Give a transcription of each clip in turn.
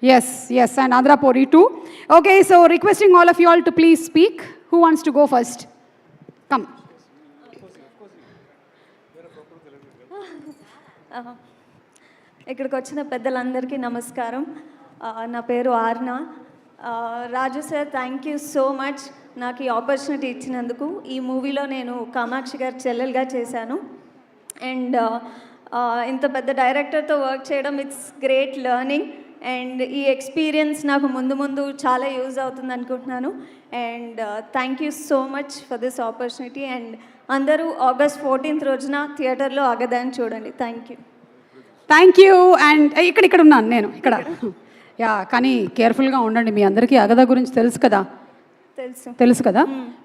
Yes, yes, and Andhra Pori too. Okay, so requesting all of you all to please speak. Who wants to go first? Come. ఇక్కడికి వచ్చిన పెద్దలందరికీ నమస్కారం. నా పేరు ఆర్న. Raju sir, thank you so much నాకు ఈ ఆపర్చునిటీ ఇచ్చినందుకు. ఈ మూవీలో నేను కామాక్షి గారి చెల్లెలుగా చేశాను. అండ్ ఇంత పెద్ద డైరెక్టర్తో వర్క్ చేయడం ఇట్స్ గ్రేట్ లెర్నింగ్. అండ్ ఈ ఎక్స్పీరియన్స్ నాకు ముందు ముందు చాలా యూజ్ అవుతుంది అనుకుంటున్నాను. And thank you so much for this opportunity. And అందరూ August 14th రోజున థియేటర్లో అగదాన్ని చూడండి. Thank you. అండ్ ఇక్కడ ఉన్నాను నేను ఇక్కడ. యా, కానీ కేర్ఫుల్గా ఉండండి. మీ అందరికీ అగద గురించి తెలుసు కదా.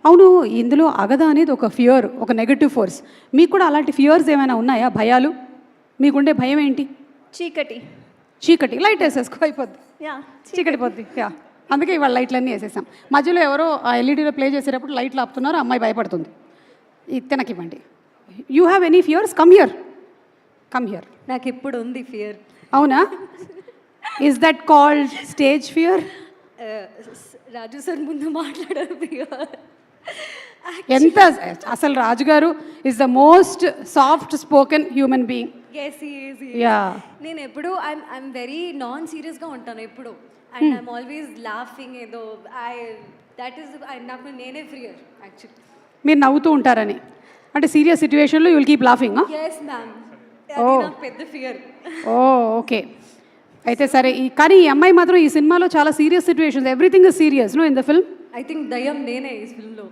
అవును, ఇందులో అగద అనేది ఒక ఫియర్, ఒక నెగటివ్ ఫోర్స్. మీకు కూడా అలాంటి ఫియర్స్ ఏమైనా ఉన్నాయా? భయాలు? మీకుండే భయం ఏంటి? చీకటి. లైట్ వేసేసుకో, అయిపోద్ది. చీకటి పోద్ది. యా, అందుకే ఇవాళ లైట్లన్నీ వేసేసాం. మధ్యలో ఎవరో ఆ ఎల్ఈడీలో ప్లే చేసేటప్పుడు లైట్లు ఆపుతున్నారు, అమ్మాయి భయపడుతుంది. తినకివ్వండి. You have any fears? Come here. నాకు ఇప్పుడు ఉంది ఫియర్. అవునా? Is that called stage fear? Raju sir ముందు మాట్లాడారు ఫియర్. ఎంత అసలు Raju garu is the most soft spoken human being. నేను ఎప్పుడు ఐఎమ్ వెరీ నాన్ సీరియస్గా ఉంటాను ఎప్పుడు. And I'm always laughing. ఏదో దట్ ఈస్ నాకు నేనే ఫియర్ యాక్చువల్లీ. మీరు నవ్వుతూ ఉంటారని అంటే సీరియస్ సిచ్యువేషన్లో you'll keep laughing? Yes ma'am, పెద్ద ఫియర్. ఓకే, అయితే సరే. కానీ ఈ అమ్మాయి మాత్రం ఈ సినిమాలో చాలా serious situations, everything is serious no in the film. I think దయ్యం నేనే ఈ ఫిల్మ్లో.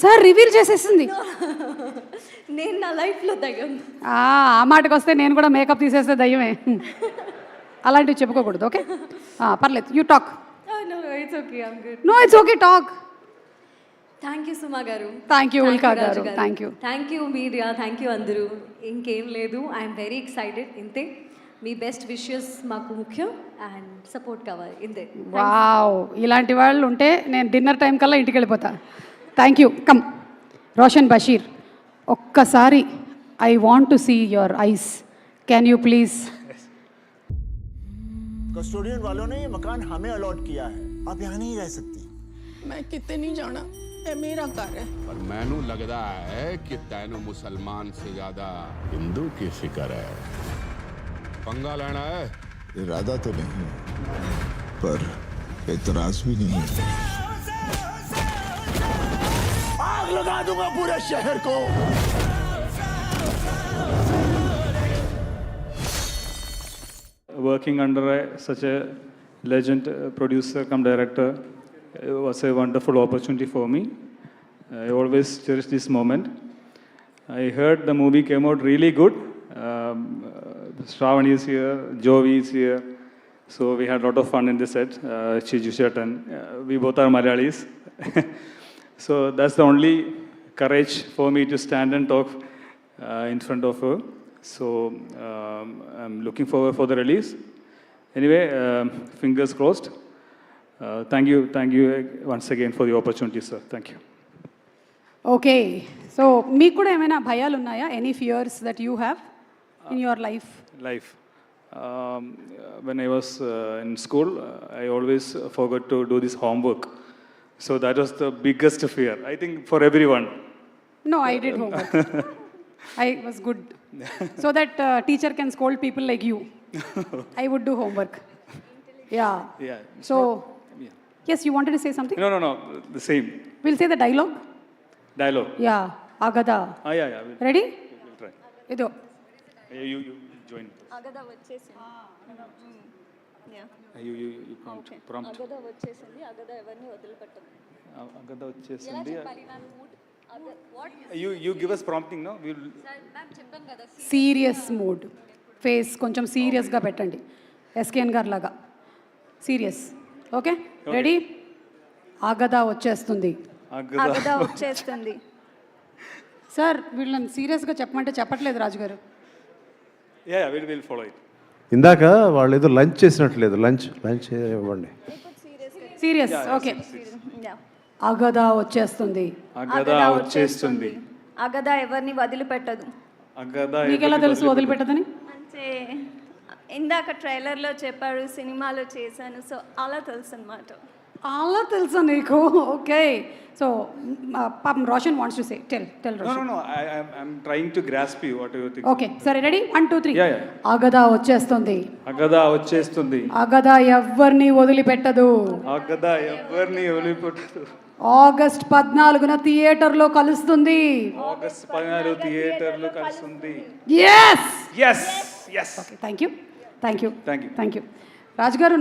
సార్ రివీల్ చేసేసింది. నేను నా లైఫ్లో దయ్యం. ఆ మాటకు వస్తే నేను కూడా మేకప్ తీసేస్తే దయ్యమే. అలాంటివి చెప్పుకోకూడదు. ఓకే, పర్లేదు. You talk. No it's okay, talk. Thank you Suma garu. Thank you Ulka garu. Thank you media. Thank you అందరూ. ఇంకేం లేదు, ఐఎమ్ వెరీ ఎక్సైటెడ్. ఇంతే, మీ బెస్ట్ విషెస్ మాకు ముఖ్యం అండ్ సపోర్ట్ కావాలి. ఇంతే. వావ్, ఇలాంటి వాళ్ళు ఉంటే నేను డిన్నర్ టైం కల్లా ఇంటికి వెళ్ళిపోతా. Thank you. Come Roshan Basheer, ఒక్కసారి I want to see your eyes. Can you please? Custodian वालों ने ये मकान हमें अलॉट किया है, आप यहाँ नहीं रह सकती। मैं कितने नहीं जाना, ये मेरा घर है। पर मैनू लगता है कि तैनू मुसलमान से ज्यादा हिंदू की फिक्र है। पंगा लेना है? इरादा तो नहीं पर एतराज भी नहीं। आग लगा दूंगा पूरे शहर को। Working under such a legend producer come director was a wonderful opportunity for me. I always cherish this moment. I heard the movie came out really good. Shravani is here, Jovi is here, so we had a lot of fun in the set. Chiju Chetan, we both are Malayalis, so that's the only courage for me to stand and talk in front of her. So I'm looking forward for the release. Anyway, fingers crossed. Thank you once again for the opportunity, sir. Thank you. Okay, so మీకు కూడా ఏమైనా భయాలు ఉన్నాయా? Any fears that you have in your life? When I was in school, I always forgot to do this homework. So that was the biggest fear, I think, for everyone. No, I did homework. I was good. So that teacher can scold people like you. I would do homework. Yeah. So, yes, you wanted to say something? No, the same. We'll say the dialogue. Yeah, Agada. Yeah. Ready? We'll try. Ido. You join. అగదా వచ్చేసింది. You prompt. అగదా వచ్చేసింది. అగదా ఎవరిని వదిలిపెట్టదు. Agada వచ్చేసింది. You give us prompting, no? We'll. Serious mood, face కొంచెం సీరియస్గా పెట్టండి, SKN గారు లాగా serious. Okay, ready? ఆగదా వచ్చేస్తుంది. సార్, వీళ్ళని సీరియస్గా చెప్పమంటే చెప్పట్లేదు రాజు గారు. We'll follow it. ఇందాక వాళ్ళు ఏదో లంచ్ చేసినట్లేదు. లంచ్ ఇవ్వండి. సీరియస్. ఓకే, అగదా వచ్చేస్తుంది. అగదా ఎవరిని వదిలిపెట్టదు. మీకెలా తెలుసు వదిలిపెట్టదని? అంటే ఇందాక ట్రైలర్లో చెప్పాడు, సినిమాలో చేశాను, సో అలా తెలుసు అనమాట. అలా తెలుసా నీకు? ఓకే. సో పాపం Roshan wants to say tell No, Roshan. no, no. I'm trying to grasp you. What you think? Okay సరే, రెడీ 1 2 3. Yeah, yeah. అగదా వచ్చేస్తుంది. అగదా వచ్చేస్తుంది. అగదా ఎవ్వరిని వదిలిపెట్టదు. అగదా ఎవరిని వదిలిపెట్టదు. ఆగస్ట్ 14న థియేటర్లో కలుస్తుంది. ఆగస్ట్ 14 థియేటర్లో కలుస్తుంది. Yes. Yes, yes. Okay, thank you. Thank you. Thank you Raju గారు.